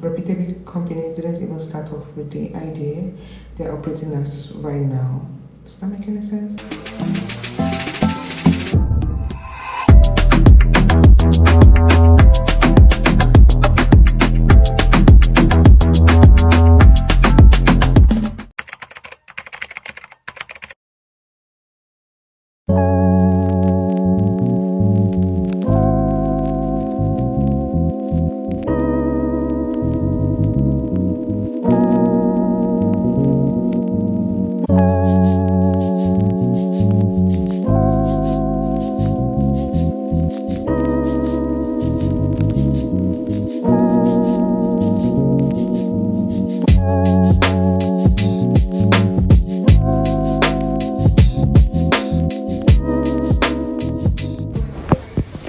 reputable companies didn't even start off with the idea they're operating as right now. Does that make any sense?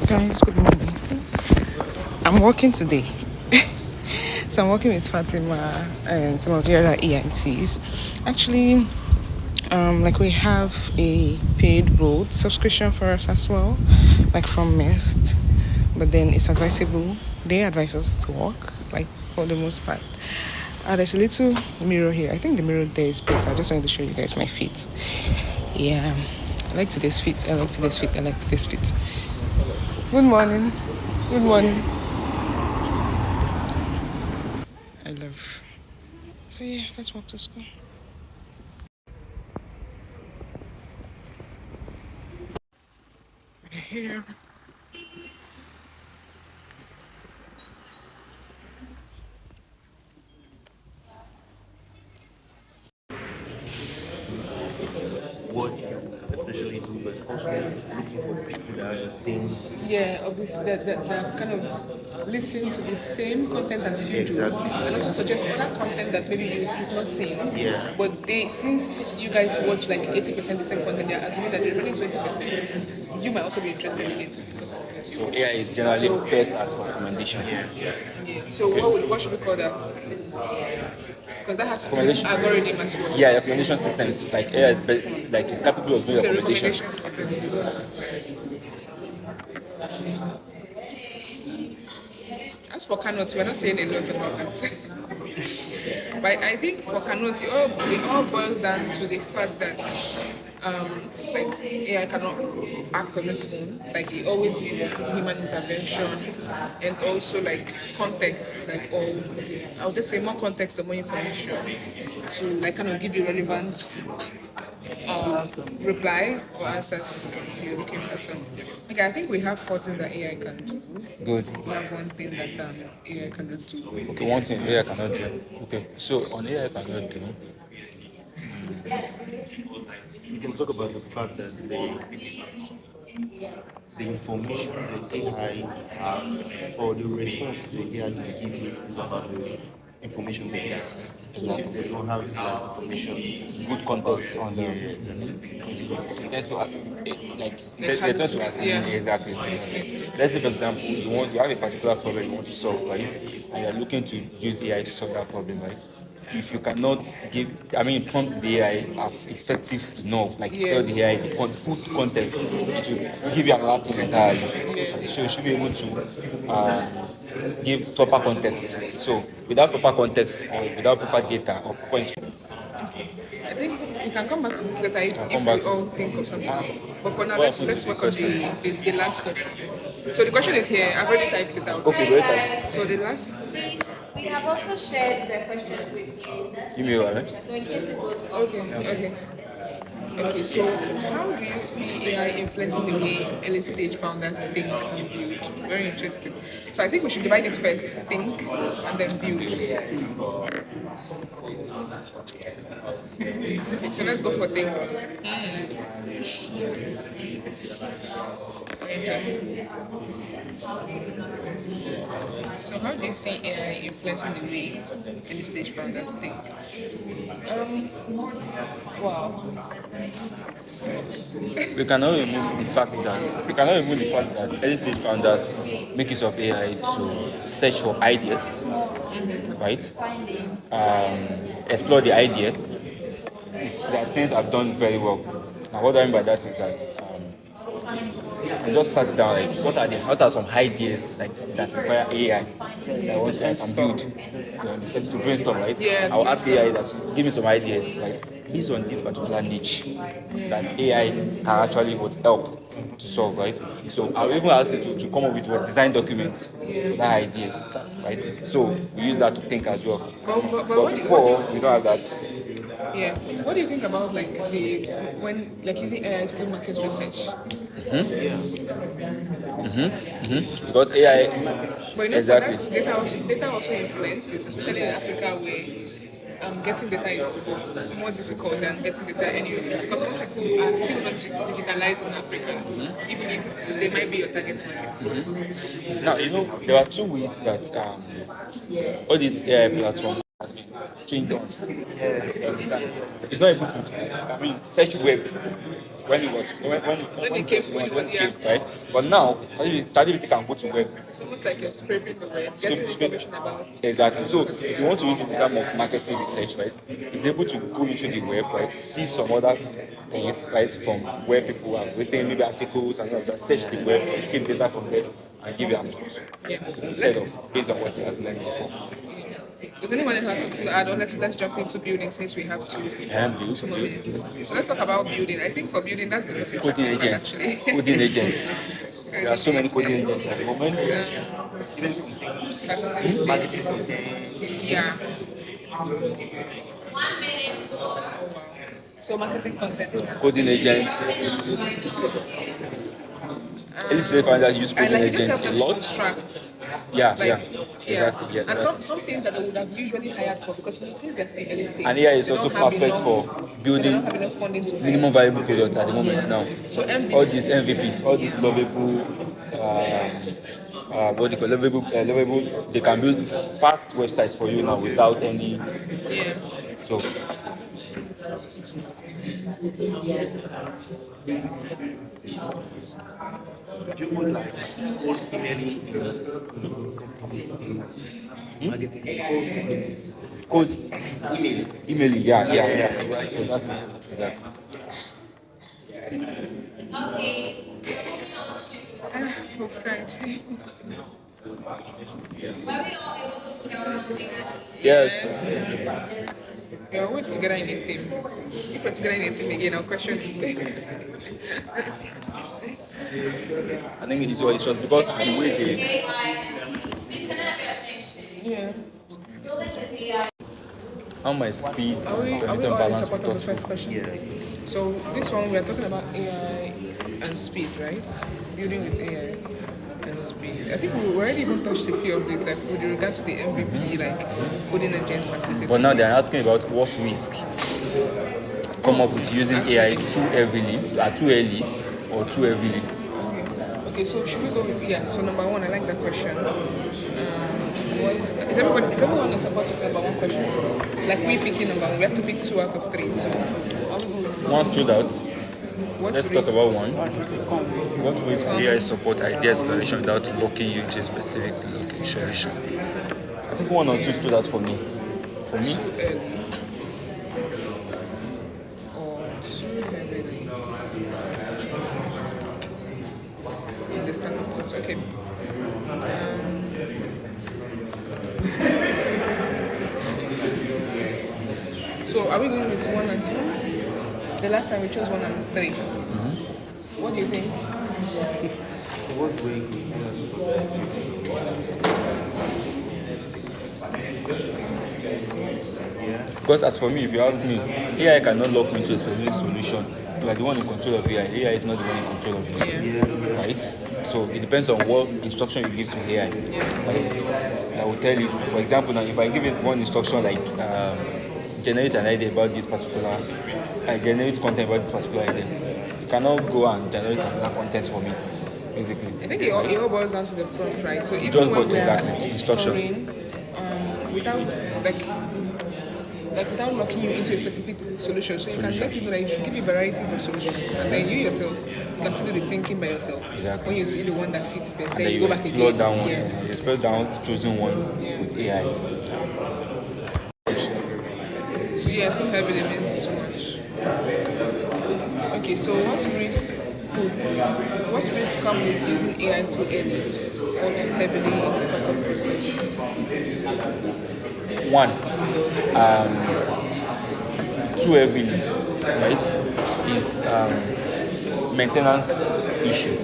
Guys, good morning. I'm working today. So I'm working with Fatima and some of the other EITs. Actually, like we have a paid road subscription for us as well, like from MEST. But then it's advisable. They advise us to walk, like for the most part. There's a little mirror here. I think the mirror there is better. I just wanted to show you guys my feet. Yeah, I like today's feet. I like today's feet. I like today's feet. Good morning. Good morning. I love. So yeah, let's walk to school. We're here. What you especially do, but also looking for people that are the same. Yeah, obviously that kind of listen to the same content as you do, and also suggest other content that maybe you've not seen. Yeah. But they, since you guys watch like 80% the same content, they're assuming that the remaining 20%, you might also be interested in it because of this. So AI is generally best at recommendation. Yeah. So what should we call that? Because that has to do with algorithm as well. Yeah, recommendation systems like AI is like it's capable of doing Okay, recommendations. recommendation systems. As for Canot, we're not saying a lot about that. But I think for Canot, it all boils down to the fact that like AI cannot act on its own. Like it always needs human intervention and also like context, like or I'll just say more context or more information to like kind of give you relevant reply or answers if you're looking for some. Okay, I think we have 4 things that AI can do. Good. We have one thing that AI cannot do. Okay, one thing AI cannot do. Okay, so on AI cannot do. You can talk about the fact that the information the AI have or the response the AI can give you is about the information they get. So they don't have like information. Good context on Yeah, them. yeah. They tend to Like they tend to hallucinate, assume yeah. exactly. Let's say for example you have a particular problem you want to solve, right? And you're looking to use AI to solve that problem, right? If you cannot prompt the AI as effective enough, like tell Yes. the AI the full context, it will give you another thing entirely. So you should be able to give proper context. So without proper context or without proper data or proper I think we can come back to this later if back. we all think of something. But for now, Well, let's work on questions. the last question. So the question is here. I've already typed it out. Okay, great time. So the last. Please, we have also shared the questions with you. Email, right? So in case it goes off. Okay. Okay, so how do you see AI influencing the way early stage founders think and build? Very interesting. So I think we should divide it first, think and then build. Okay, so let's go for think. Very interesting. So how do you see AI influencing the way early stage founders think? Wow. We cannot remove the fact that early stage founders make use of AI to search for ideas, right? Explore the idea. There are things I've done very well. Now, what I mean by that is that and just sat down like what are some ideas like that require AI that I want to, I can build. You understand? To brainstorm, right? Yeah, I will ask AI that give me some ideas, right? Based on this particular niche that AI can actually would help to solve, right? So I'll even ask it to come up with what design documents for that idea, right? So we use that to think as well. But But before we don't have that. yeah, what do you think about like the when like using AI to do market research? Because AI, But you know, for exactly. that, data also influences, especially in Africa where getting data is more difficult than getting data anywhere. Because most people are still not digitalized in Africa, even if they might be your target market. Now, there are two ways that all these AI platforms has been trained on. You understand? It's not able to, search web when it was, When it came, just when it when was it yeah, came, right? But now, ChatGPT can go to web. it's almost like you're scraping the web, getting Scrape- scrape- information about. Exactly. So if you want to use it in terms of marketing research, right, it's able to go into the web, right, see some other things, right, from where people have written maybe articles and all of that, search the web, scrape data from there, and give you output Yeah. instead of based on what he has learned before. Does anyone else have something to add? Or let's jump into building since we have And two build, more minutes. So let's talk about building. I think for building that's the most coding interesting part agents, actually. coding agents. There are so many coding agents at the moment. Facilitate. Yeah. So marketing content. Coding agents. At least I find that use And coding like it just agents helps a them to lot. bootstrap. Yeah, Like yeah. exactly, yeah. And some things that they would have usually hired for because since they're still early stage, And AI is they also don't have perfect enough for they building don't have enough funding to hire. minimum viable products at the moment now. So MVP. All these MVP, all these lovable, what do you call lovable, they can build fast websites for you now without any. Yeah. So Do you put like cold emailing in company marketing? Cold emailing. code, Email. emailing, yeah, exactly. We've tried. Yes, We're always together in a team. If we're together in a team again, I'll question it. I think it was because the way they. Yeah. How my speed Are we and all in balance support with of the first thoughtful. question? Yeah. So this one we are talking about AI and speed, right? Building with AI and speed. I think we already even touched a few of these, like with regards to the MVP, like coding agents facilitating. But now they're asking about what risk come up with using AI too heavily, too early, or too heavily. Okay. Okay. So should we go with yeah? So number one, I like that question. What is everyone in support with number one question? Like we picking number one, we have to pick 2 out of 3. So I'll go with One stood out. what Let's talk about one. What ways will AI support idea exploration without locking you into a specific solution? I think one or two stood out for me. For me, too early or too heavily in the startup process. Okay. So are we going with 1 and 2? The last time we chose 1 and 3. What do you think? What way? because as for me, if you ask me, AI cannot lock me into a specific solution. You are the one in control of AI. AI is not the one in control of you. Yeah. Right? So it depends on what instruction you give to AI. Right? I will tell you, for example, now if I give it one instruction like generate an idea about this particular, generate content about this particular idea, you cannot go and generate another content for me, basically. I think it all boils down to the prompt, right? So even Just when got we are exactly instructions. exploring, without without locking you into a specific solution, so you can let you know that you should give you varieties of solutions, and then you yourself you can still do the thinking by yourself. Exactly. When you see the one that fits best, And then then you you go back explore again. that one. Yes. You explore down choosing one with AI. So yeah, too heavily means too much. Okay, so what risk Cool. What risks come with using AI too early or too heavily in the startup process? One, too heavily, right, is maintenance issue.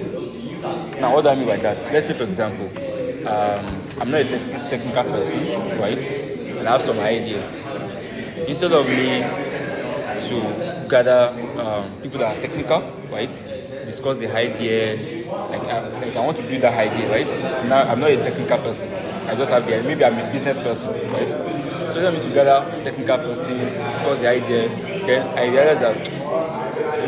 Now, what do I mean by that? Let's say, for example, I'm not a technical person, right, and I have some ideas. Instead of me to gather people that are technical, right, discuss the idea, like I want to build that idea, right. Now, I'm not a technical person. I just have the maybe I'm a business person, right. So let me to gather technical person, discuss the idea. Then I realize that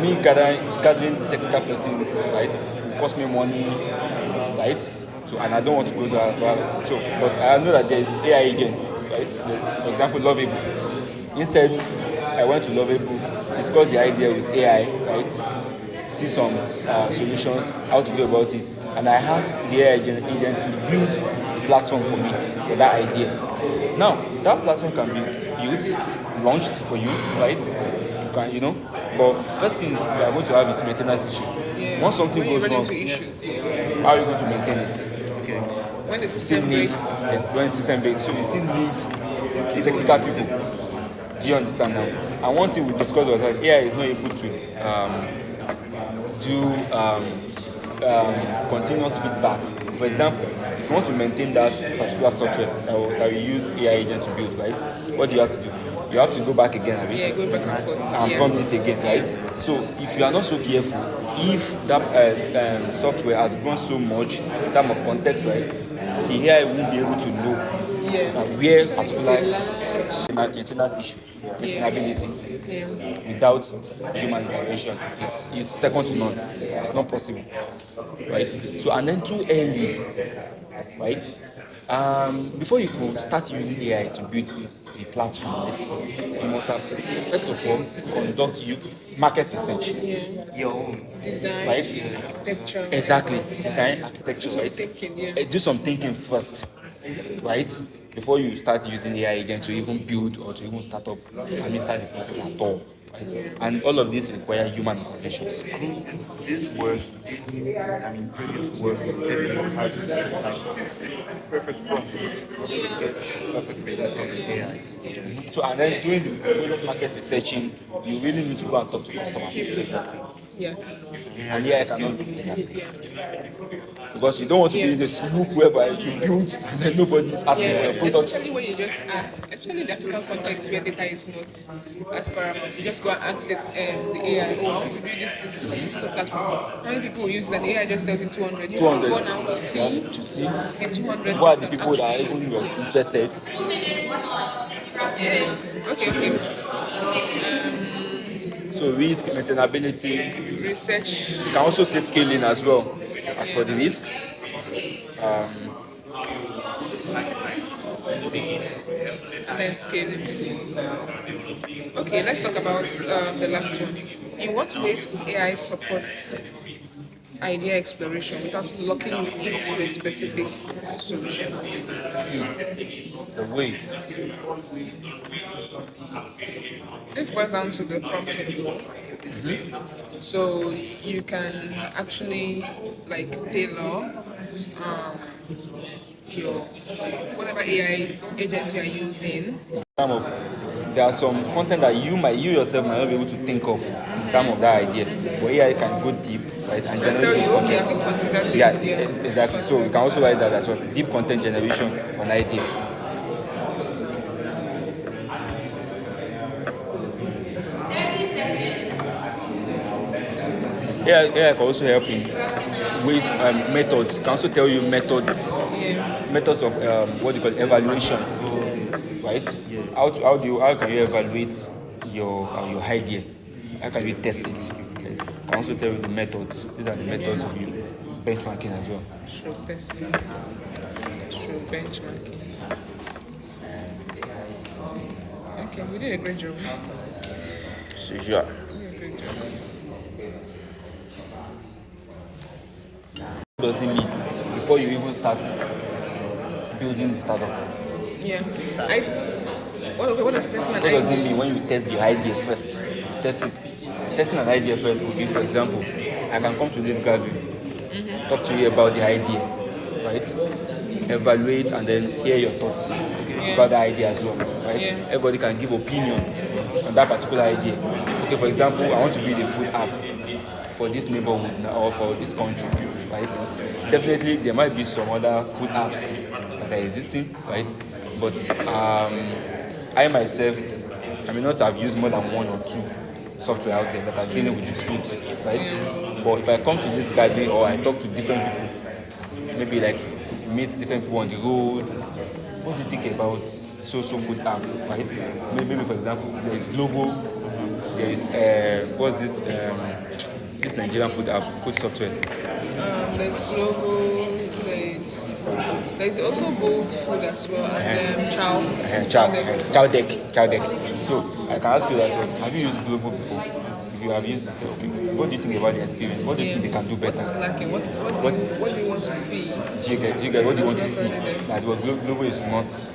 me gathering technical persons, right, will cost me money, right? So and I don't want to go there. So, but I know that there is AI agents, right? For example, Lovable. Instead, I went to Lovable, discuss the idea with AI, right? See some solutions, how to go about it, and I asked the AI agent to build a platform for me for that idea. Now, that platform can be built, launched for you, right? You can, but first thing we are going to have is maintenance issue. Yeah. Once something When you goes run wrong, into issues, yeah. how are you going to maintain it? When the You still system need breaks, when system breaks, so you still need technical people. Do you understand now? And one thing we discussed was that AI is not able to do continuous feedback. For example, if you want to maintain that particular software that we use AI agent to build, right? What do you have to do? You have to go back again, Abi, yeah, go back and forth. and Yeah. prompt it again, right? So if you are not so careful, if that software has grown so much in terms of context, right, the AI won't be able to know Yeah. where So it's a particular large. maintenance issue, Yeah. maintainability, Yeah. without human intervention is second to none. It's not possible, right? So and then too early, right? Before you could start using AI to build a platform, right, you must have first of all conduct market research, Your own. Design, right? architecture. Exactly, design architecture, Some right? thinking, yeah. Do some thinking first, right? Before you start using AI agent to even build or to even start up and start the process at all, right? And all of this require human interventions. This work, previous work, everyone has like perfect process to get perfect results from the AI. So and then doing the product market researching, you really need to go and talk to customers. Yeah. And AI cannot do that. Yeah. Because you don't want to be Yeah. in this loop whereby you build and then nobody is asking Yeah, for your products. especially when you just ask, especially in the African context where data is not as paramount. You just go and ask it, the AI, oh, I want to build this platform. How many people will use that? The AI just tells you 200. You have to 200. go now to see To see the 200 who are the people people that are actually. even interested. Yeah. Okay. So risk, maintainability. Research. You can also say scaling as well. As for the risks, And then scaling. Okay, let's talk about the last one. In what ways could AI support idea exploration without locking you into a specific solution? the ways. This boils down to the prompting though. So you can actually tailor your whatever AI agent you are using. There are some content that you yourself might not be able to think of in terms of that idea. But AI can go deep, right, and And tell generate you, those okay, content. have you considered Yeah, this? Yeah. exactly. So we can also write that as well. Deep content generation on idea. AI can also help in ways, methods. Can also tell you methods of what you call evaluation, right? How can you evaluate your idea? How can you test it? Right? Can also tell you the methods. These are the methods of you benchmarking as well. Through testing, through benchmarking. Okay, we did a great job. C'est sûr. We did a great job. What does it mean before you even start building the startup? Yeah. What does testing an What does it idea? mean when you test the idea first? Testing an idea first could be, for example, I can come to this gathering, talk to you about the idea, right? Evaluate and then hear your thoughts about the idea as well, right? Yeah. Everybody can give opinion on that particular idea. Okay, for example, I want to build a food app for this neighborhood or for this country, right? Definitely, there might be some other food apps that are existing, right? But I myself, I may not have used more than one or two software out there that are dealing with the food, right? But if I come to this gathering or I talk to different people, maybe like meet different people on the road, what do you think about so food app, right? Maybe for example, there is Glovo, there is what's this Nigerian food app, food software. There's Global, there's also Bolt Food as well, and Chowdeck. So I can ask you that, have you used Glovo before? If you have used it, say, okay, what do you think about the experience? What do you think they can do better? What is lacking? What do you want to see? Do you get what do you want to see? That what Glovo is not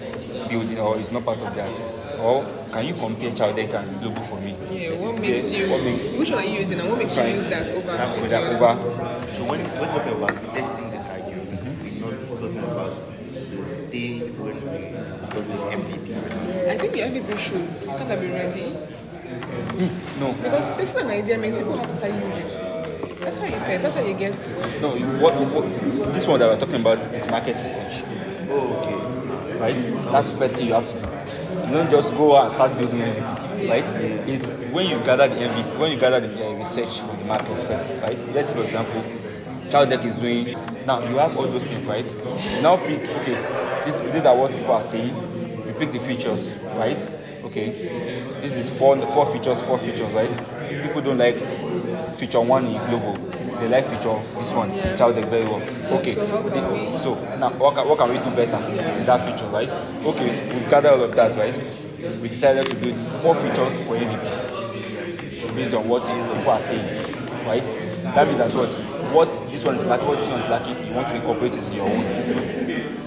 building or is not part of that. Or can you compare Chowdeck and Glovo for me? Yeah, what makes which one are you using and what makes you use that over? So when we're talking about testing the idea, we're not talking about the stage when we talk about MVP. I think the MVP should kind of be ready. No. Because this is an idea means people have to start using. That's how you test, that's how you get. No, what this one that we're talking about is market research. Oh, okay. Right? That's the first thing you have to do. You don't just go out and start building MVP, right? It's when you gather the MVP, when you gather the research from the market first, right? Let's say, for example, Chowdeck is doing, now you have all those things, right? You now pick, okay, these are what people are saying. You pick the features, right? Okay, this is four features, right? People don't like feature 1 in Glovo. They like feature this one, Chowdeck very well. Okay, so now what can we do better in that feature, right? Okay, we've gathered all of that, right? We decided to build 4 features for MVP based on what people are saying, right? That means that what this one is lacking, you want to incorporate it in your own.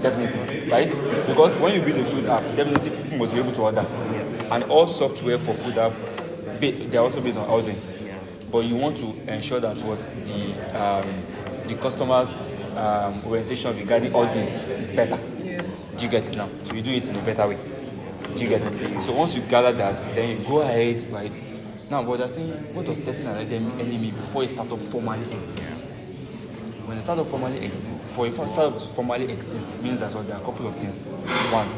Definitely, right? Because when you build a food app, definitely people must be able to order. And all software for food app, they're also based on ordering. But you want to ensure that the customer's orientation regarding ordering is better. Yeah. Do you get it now? So you do it in a better way. Do you get it? So once you gather that, then you go ahead, right? Now, what they're saying, what does testing an idea mean before a startup formally exists? When a startup formally exists, for a startup to formally exist means that there are a couple of things. 1,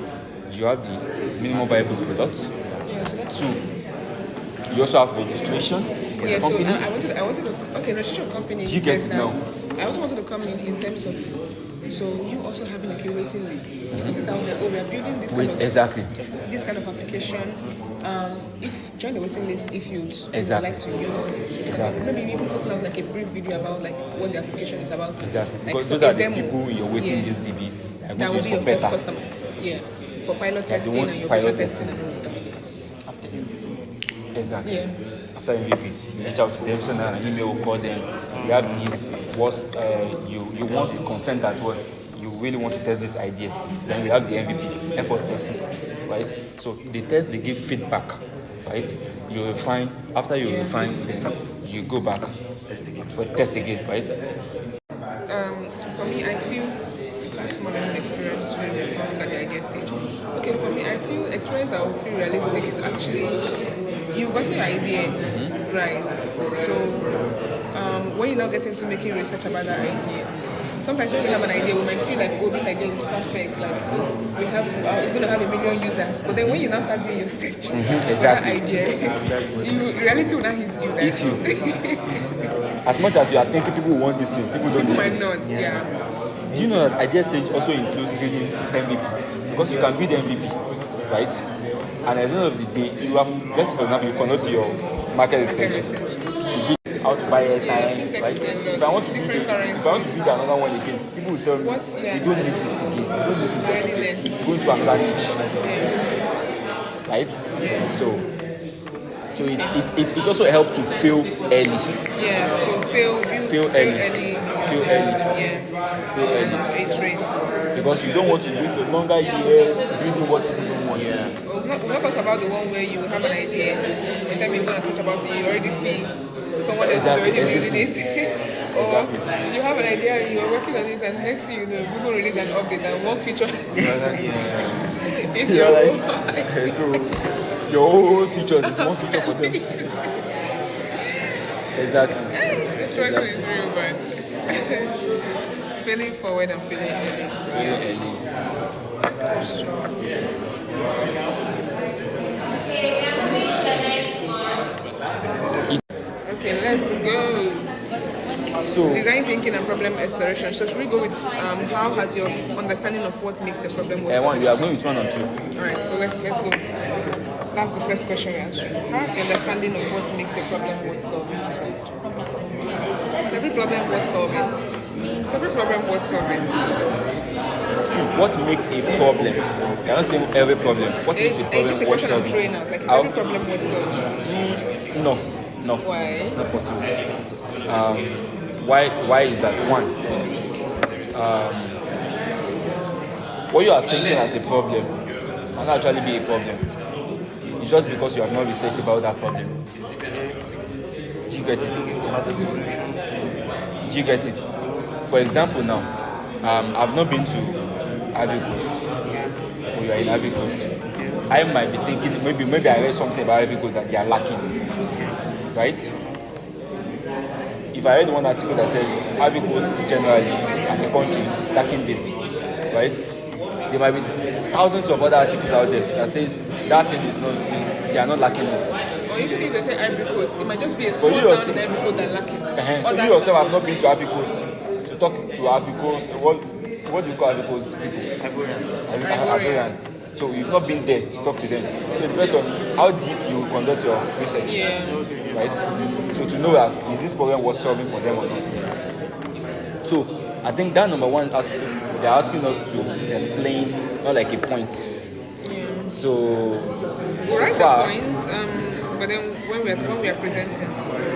you have the minimum viable products. 2, you also have registration. Yeah, so I wanted to registration of company. Do you get it now? I also wanted to come in terms of, so you also having like a waiting list. You put it down there, we are building this kind of this kind of application. If join the waiting list if you would like to use. Maybe even putting out like a brief video about like what the application is about. Exactly. Like, because so those are the demo, people in your waiting list DB that will be your first customers. Yeah. For pilot testing and your pilot testing and all that. Exactly. Yeah. After MVP, you reach out to them, send an email, call them. You have these. You want consent that you really want to test this idea. Then we have the MVP, post testing, right? So the test, they give feedback, right? You refine. After you refine, then you go back for test again, right? For me, I feel that's more than an experience very realistic at the idea stage. Okay, for me, I feel experience that will feel realistic is actually you've got your idea, right? So when you're now getting to making research about that idea, sometimes when we have an idea, we might feel like, oh, this idea is perfect, like we have, it's going to have 1 million users. But then when you now start doing your search for that idea, reality will not hit you. Hit you. As much as you are thinking people want this thing, people don't. People might not, yeah. Do you know that idea stage also includes building MVP? Because you can build MVP, right? And at the end of the day, you have, let's say for example, you connect to your market research. How to buy airtime, right? If I want to build another one again, people will tell me, you don't need this again. You don't need this again. Go to another niche, right? Yeah. So it also helps to fail early. Yeah. So fail early. Iterate. Because you don't want to waste the longer years building what people don't want. Yeah. We'll not talk about the one where you have an idea, by the time you go and search about it, you already see someone else is already building it. Or you have an idea and you're working on it, and next thing you know, Google release an update and one feature is your own. So your whole features is one feature for them. Exactly. The struggle is real, man. Failing forward and failing early. Okay, let's go. So Design thinking and problem exploration. So should we go with how has your understanding of what makes your problem work? we are going with 1 and 2. Alright, so let's go. That's the first question we're answering. How has your understanding of what makes a problem worth solving? Is every problem worth solving? Is every problem worth solving? What makes a problem? You're not saying every problem. What makes a It's just a problem worth question I'm solving? throwing out. Like, is every problem worth solving? No. Why? It's not possible. Why is that? One, what you are thinking as a problem can actually be a problem. It's just because you have not researched about that problem. Do you get it? Do you get it? For example, now, I've not been to Ivory Coast, or you are in Ivory Coast. I might be thinking, maybe I read something about Ivory Coast that they are lacking, right? If I read one article that said Ivory Coast generally as a country is lacking this, right? There might be thousands of other articles out there that says that thing is not, they are not lacking it. Or even if they say Ivory Coast, it might just be a small town in Ivory Coast that lacking. So you yourself have not been to Ivory Coast to talk to Ivory Coast. What do you call Ivory Coast people? Ivorian. So you've not been there to talk to them. So it depends on how deep you conduct your research, right? So to know that is this problem worth solving for them or not. So I think that number one, they're asking us to explain, not like a point. So write far, the points, but then when we are presenting,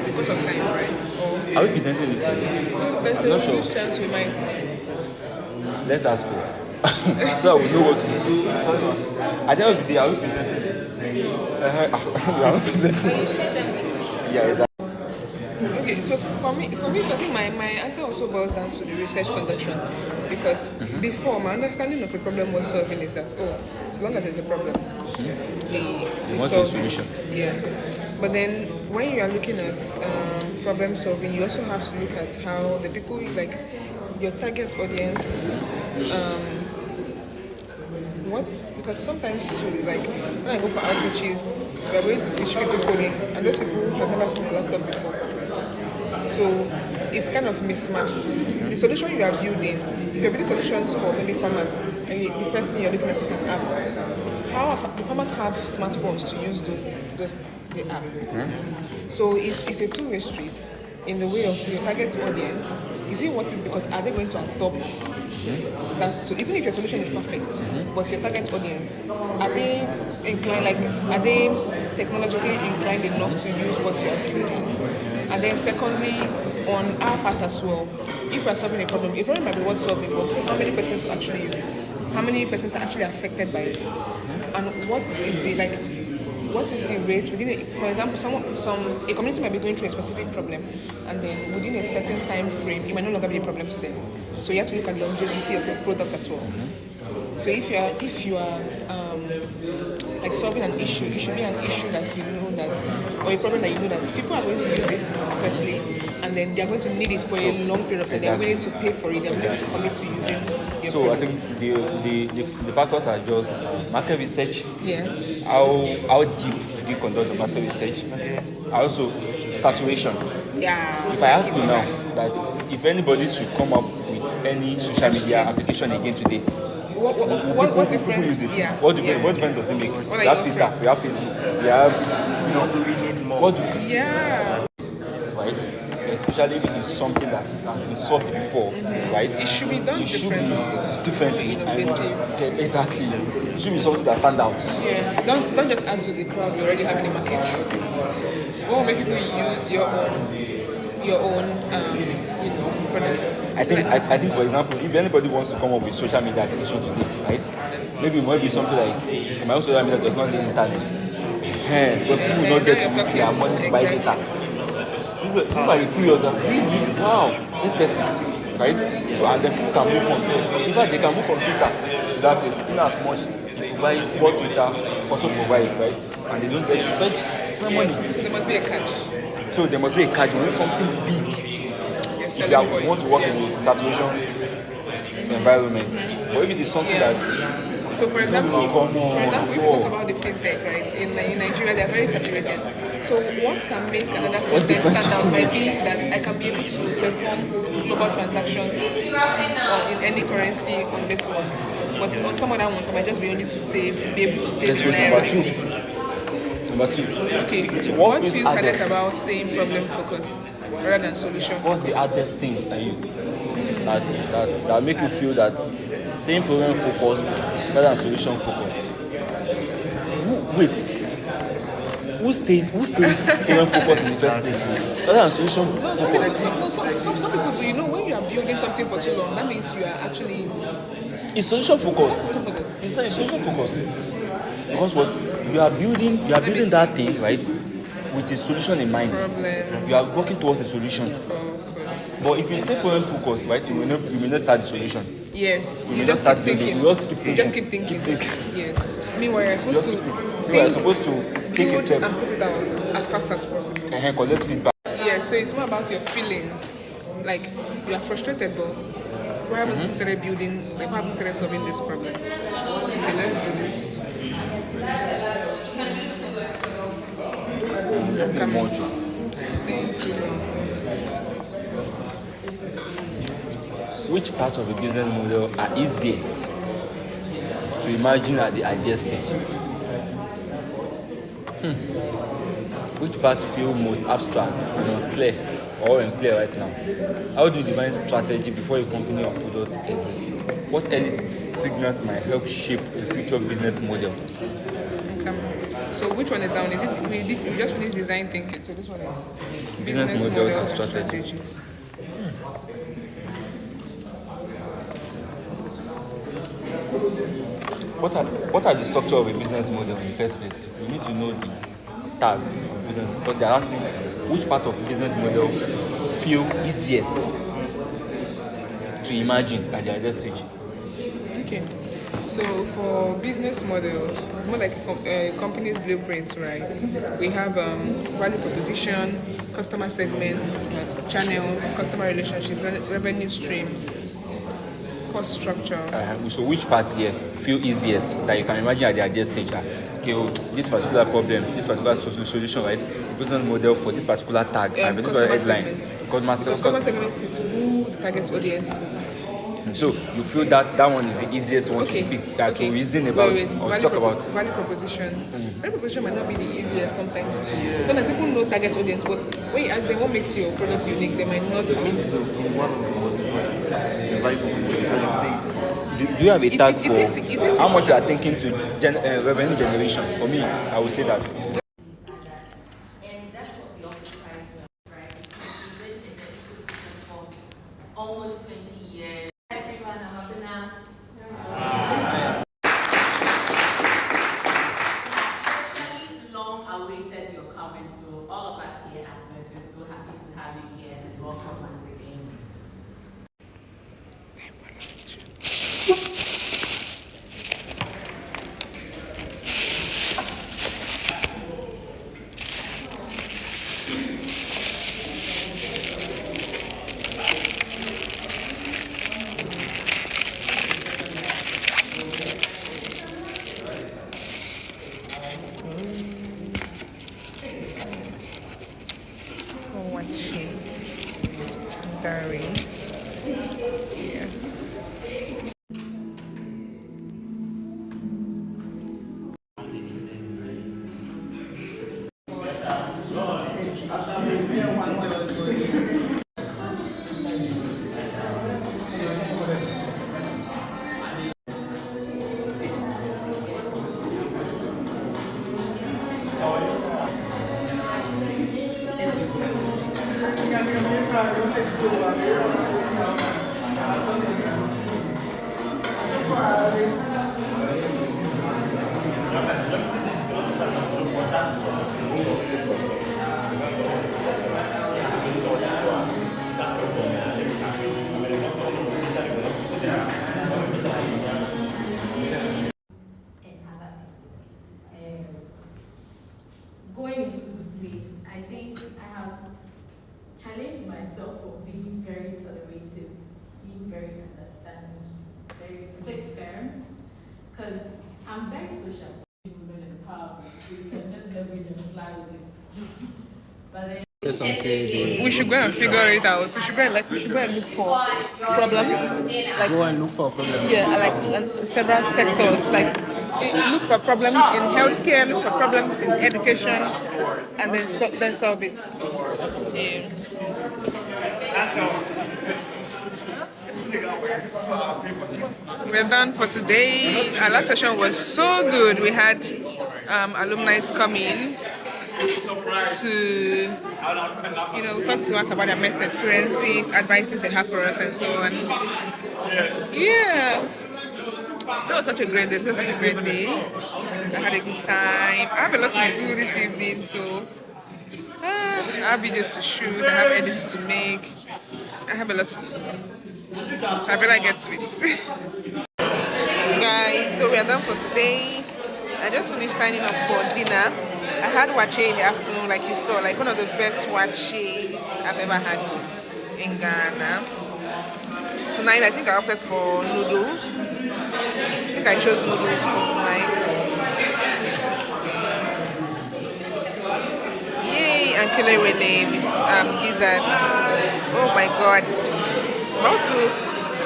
because of time, right? Or are we presenting this? I'm not sure. Which chance we might. Let's ask her. So that we know what to do. At the end of the day, are we presenting this? We are not presenting. Yeah, exactly. Okay, so for me, I think my answer also boils down to the research conduction, because before, my understanding of a problem was solving is that, so long as there's a problem, we want solve a solution. Yeah. But then when you are looking at problem solving, you also have to look at how the people, like your target audience, because sometimes too, like when I go for outreaches, we are going to teach people coding, and those people have never seen a laptop before. So it's kind of mismatched. The solution you are building, if you're building solutions for maybe farmers, and the first thing you're looking at is an app. How the farmers have smartphones to use the app. So it's a two-way street in the way of your target audience. Is it worth it because are they going to adopt that? So even if your solution is perfect, but your target audience, are they inclined, are they technologically inclined enough to use what you are building? And then secondly, on our part as well, if we are solving a problem might be worth solving, but how many persons will actually use it? How many persons are actually affected by it? And what is the rate within it? For example, a community might be going through a specific problem, and then within a certain time frame, it might no longer be a problem to them. So you have to look at the longevity of your product as well. So if you are like solving an issue, it should be an issue that you know that, or a problem that you know that people are going to use it firstly, and then they are going to need it for a long period of time. They're willing to pay for it. They're willing to commit to using your So product. I think the factors are just market research. Yeah. How deep do you conduct the market research? Also saturation. Yeah. If I ask you now that if anybody should come up with any social media application again today, What difference? use it? Yeah. What difference does it make? What are We you have Twitter, we have Facebook, we have What do we need more? what do Yeah. right? Especially if it is something that has been solved before, right? It should be done differently. Innovative. Exactly. It should be something that stands out. Yeah. Don't just add to the crowd you already have in the market. Or make people use your own products. I think for example, if anybody wants to come up with social media application today, right? Maybe it might be something like my own social media does not need internet. But people will not get to use their money to buy data. people might be curious. Really? Wow, let's test it, right? So and then people can move from there. In fact, they can move from Twitter to that place in as much it provides what Twitter also provides, right? And they don't get to spend money. So there must be a catch. So there must be a catch. You need something big. Yes, If you want to work in a saturation environment, but if it is something that so for example, if you Whoa. talk about the fintech, right, in Nigeria, they are very saturated. So what can make another fintech stand out might be that I can be able to perform global transactions in any currency on this one. But on some other ones, I might just be able to save let's go to naira. number two. Number two. Okay, So what feels feels hardest about staying problem focused rather than solution What's the hardest thing to you that make you feel that staying problem focused rather than solution focused? Who stays problem focused in the first place rather than solution focused? Some people do. You know, when you are building something for too long, that means you are actually It's solution focused. It's not solution focused. Because what you are building that thing, right, with a solution in mind. problem. You are working towards a solution. But if you stay problem focused, right, you may not start the solution. Yes, may you not just start keep building. thinking. You just keep thinking. Yes. Meanwhile, you're supposed to You are supposed to take a build step and put it out as fast as possible. and collect feedback. Yeah, so it's more about your feelings. Like, you are frustrated, but why haven't you started building, like, why haven't you started solving this problem? So let's do this. Come on. Staying too long. Which part of a business model are easiest to imagine at the idea stage? Which parts feel most abstract and unclear right now? How do you define strategy before a company or product exists? What early signals might help shape a future business model? So which one is down? Is it we just finished design thinking? So this one is Business models and strategies. What are the structure of a business model in the first place? You need to know the tags of business because they're asking which part of the business model feel easiest to imagine at the idea stage. Okay. So for business models, more like a company's blueprints, right? We have value proposition, customer segments, channels, customer relationships, revenue streams, cost structure. So which part here feel easiest that you can imagine at the idea stage? This particular problem, this particular solution, right? Business model for this particular tag, this particular headline. Customer segments is who the target audience is. So you feel that one is the easiest one to pick, to reason about or to talk about. Value proposition. Value proposition might not be the easiest sometimes. Sometimes people know target audience, but when you ask them what makes your product unique, they might not. It means in one of the most important, the value proposition, as you say. Do you have a tag for it is how much you are thinking to revenue generation? For me, I would say that. And that's what we also try to, right? We've been in the ecosystem for almost 20 years. Everyone, I'm up now. Actually, long awaited your comment, so all of us here at MEST, we're so happy to have you here and welcome once again. Very. Yes. going into lose weight, I think I have challenged myself for being very tolerative, being very understanding, very a bit firm, because I'm very social. Women empowerment, so you can just leverage and fly with it. But then We should go and figure it out. We should go and look for problems. Like Go and look for problems. yeah, like several sectors. Like look for problems in healthcare, look for problems in education, and then solve it. Yeah. We're done for today. Our last session was so good. We had alumni come in to talk to us about their best experiences, advices they have for us, and so on. Yeah, that was such a great day. That was such a great day. I had a good time. I have a lot to do this evening, so I have videos to shoot. I have edits to make. I have a lot to do, so I better get to it. Guys, so we are done for today. I just finished signing up for dinner. I had wache in the afternoon, like you saw, like one of the best waches I've ever had in Ghana. Tonight, I think I opted for noodles. I think I chose noodles for tonight. Let's see. Yay, and kelewele with gizzard. Oh my god. How to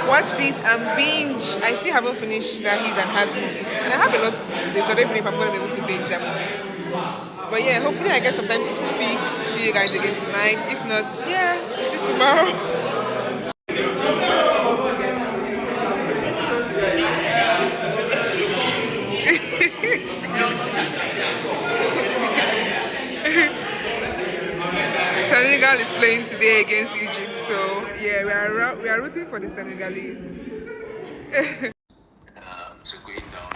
watch this and binge. I still haven't finished that His and Hers movies. And I have a lot to do today, so I don't even know if I'm going to be able to binge that movie. But yeah, hopefully I get some time to speak to you guys again tonight. If not, yeah, we'll see tomorrow. Senegal is playing today against Egypt, so yeah, we are rooting for the Senegalese. So going down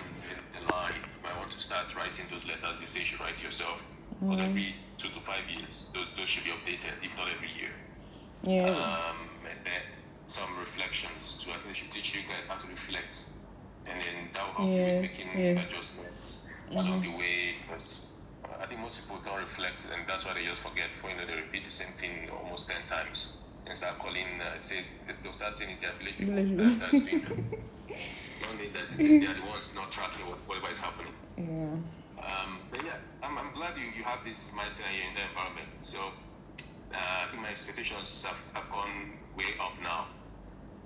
the line, you might want to start writing those letters they say you should write yourself. But every 2 to 5 years, those should be updated, if not every year. Yeah. And then some reflections. So I think they should teach you guys how to reflect, and then that will help you with making adjustments along the way. Because I think most people don't reflect, and that's why they just forget. Before you know, they repeat the same thing almost 10 times and start calling. They'll start saying it's their village people that's doing that. Don't need that they are the ones not tracking whatever is happening. Yeah. But yeah, I'm glad you have this mindset and you're in the environment. So I think my expectations have gone way up now.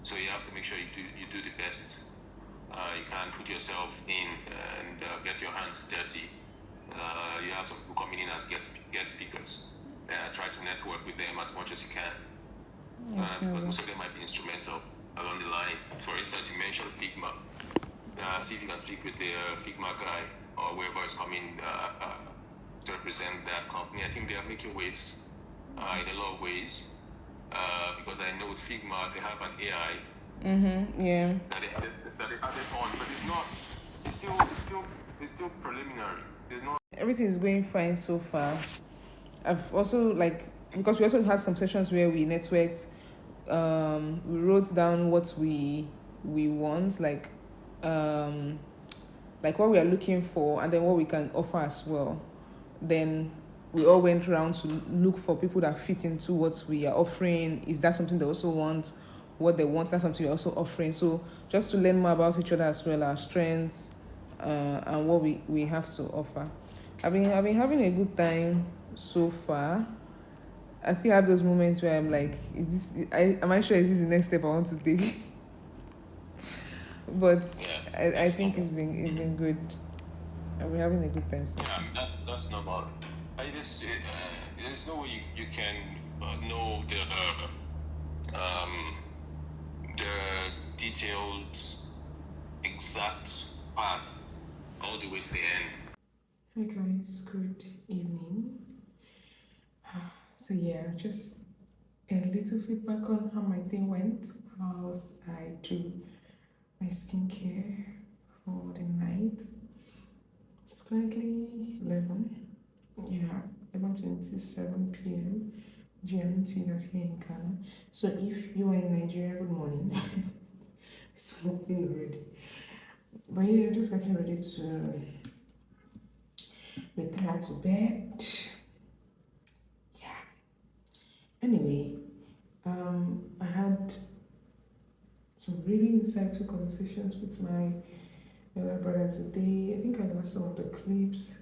So you have to make sure you do the best you can, put yourself in and get your hands dirty. You have some people coming in as guest speakers. Try to network with them as much as you can. Because most of them might be instrumental along the line. For instance, you mentioned Figma. See if you can speak with the Figma guy or whoever is coming to represent that company. I think they are making waves in a lot of ways. Because I know with Figma they have an AI Yeah. that they added on, but it's still preliminary. There's no. Everything is going fine so far. I've also because we also had some sessions where we networked. We wrote down what we want, like what we are looking for, and then what we can offer as well. Then we all went around to look for people that fit into what we are offering. Is that something they also want? What they want, that's something we're also offering. So just to learn more about each other as well, our strengths, and what we have to offer. I've been having a good time so far. I still have those moments where I'm like, am I sure is this the next step I want to take? But I think it's been good. I've been having a good time so far. Yeah, that's normal. There's no way you can know the detailed, exact path all the way to the end. Hi guys, good evening. So yeah, just a little feedback on how my day went whilst I do my skincare for the night. It's currently 11:27 p.m. GMT, that's here in Ghana. So if you are in Nigeria, good morning. It's morning already. But yeah, just getting ready to retire to bed. Anyway, I had some really insightful conversations with my elder brother today. I think I lost some of the clips,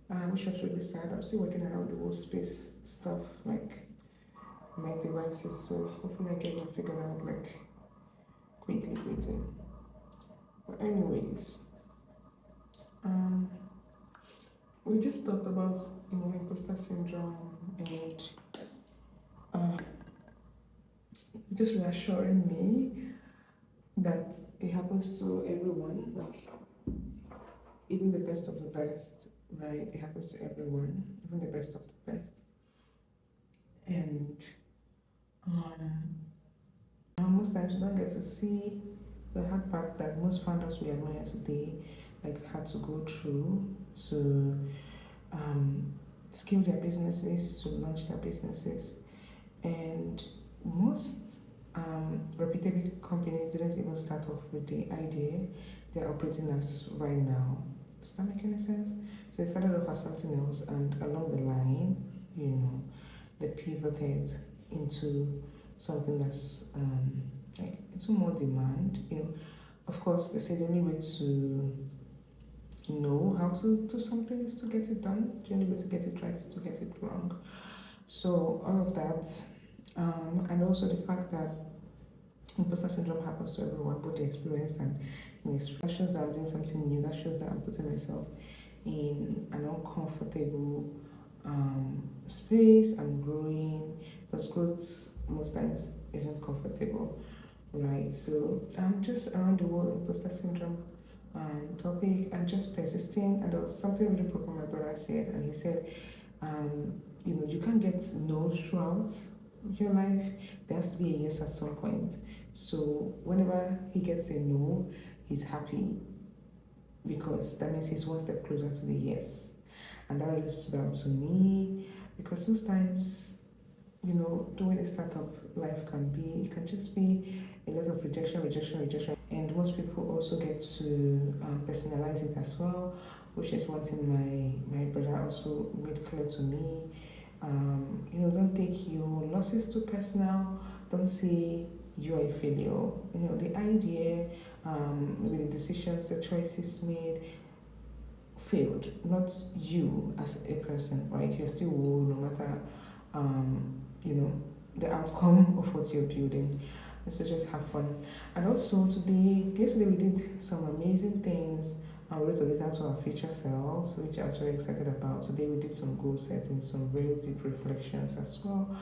which was really sad. I'm still working around the whole space stuff, like my devices, so hopefully I get that figured out like quickly. But anyways, um, we just talked about imposter syndrome and uh, just reassuring me that it happens to everyone, like even the best of the best, right? It happens to everyone, even the best of the best. And most times you don't get to see the hard part that most founders we admire today like had to go through to scale their businesses, to launch their businesses. And most reputable companies didn't even start off with the idea they're operating as right now. Does that make any sense? So they started off as something else, and along the line, they pivoted into something that's like into more demand. Of course, they say the only way to know how to do something is to get it done. The only way to get it right is to get it wrong. So all of that, and also the fact that imposter syndrome happens to everyone, both the experienced and inexperienced. That shows that I'm doing something new. That shows that I'm putting myself in an uncomfortable space. I'm growing, because growth most times isn't comfortable, right? So I'm just around the whole imposter syndrome topic and just persisting. And there was something really profound my brother said, and he said, you can't get no throughout your life. There has to be a yes at some point. So whenever he gets a no, he's happy, because that means he's one step closer to the yes. And that really stood out to me, because most times, doing a startup life it can just be a lot of rejection. And most people also get to personalize it as well, which is one thing my brother also made clear to me. Don't take your losses too personal. Don't say you are a failure. The idea, maybe the decisions, the choices made failed, not you as a person, right? You're still whole no matter, the outcome of what you're building. And so just have fun. And also yesterday we did some amazing things. And we wrote a letter to our future selves, which I was very excited about. Today we did some goal setting, some very deep reflections as well,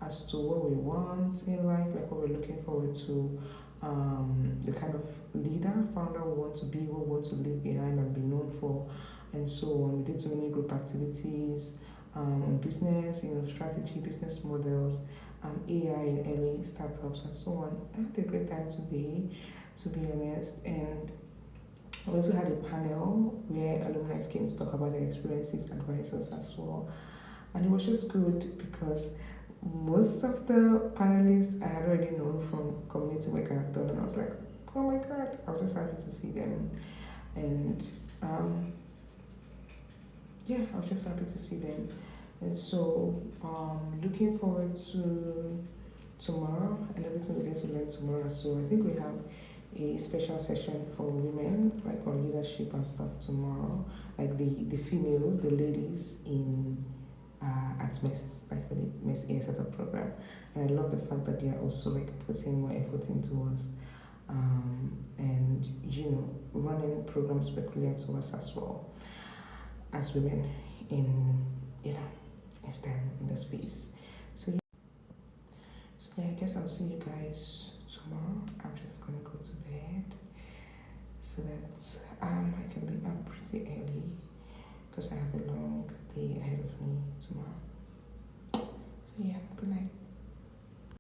as to what we want in life, like what we're looking forward to, the kind of leader, founder we want to be, what we want to leave behind and be known for, and so on. We did so many group activities on business, strategy, business models, AI in early startups, and so on. I had a great time today, to be honest, and we also had a panel where alumni came to talk about their experiences, advisors as well. And it was just good because most of the panelists I had already known from community work I've done, and I was like, oh my god, I was just happy to see them. And I was just happy to see them. And so looking forward to tomorrow and everything we get to learn tomorrow. So I think we have a special session for women, like on leadership and stuff tomorrow, like the females, the ladies in at MEST, like for the MEST AI Startup program. And I love the fact that they are also like putting more effort into us, and running programs peculiar to us as well as women in STEM in the space. So I guess I'll see you guys tomorrow. I'm just gonna go to bed so that I can be up pretty early, because I have a long day ahead of me tomorrow. So good night.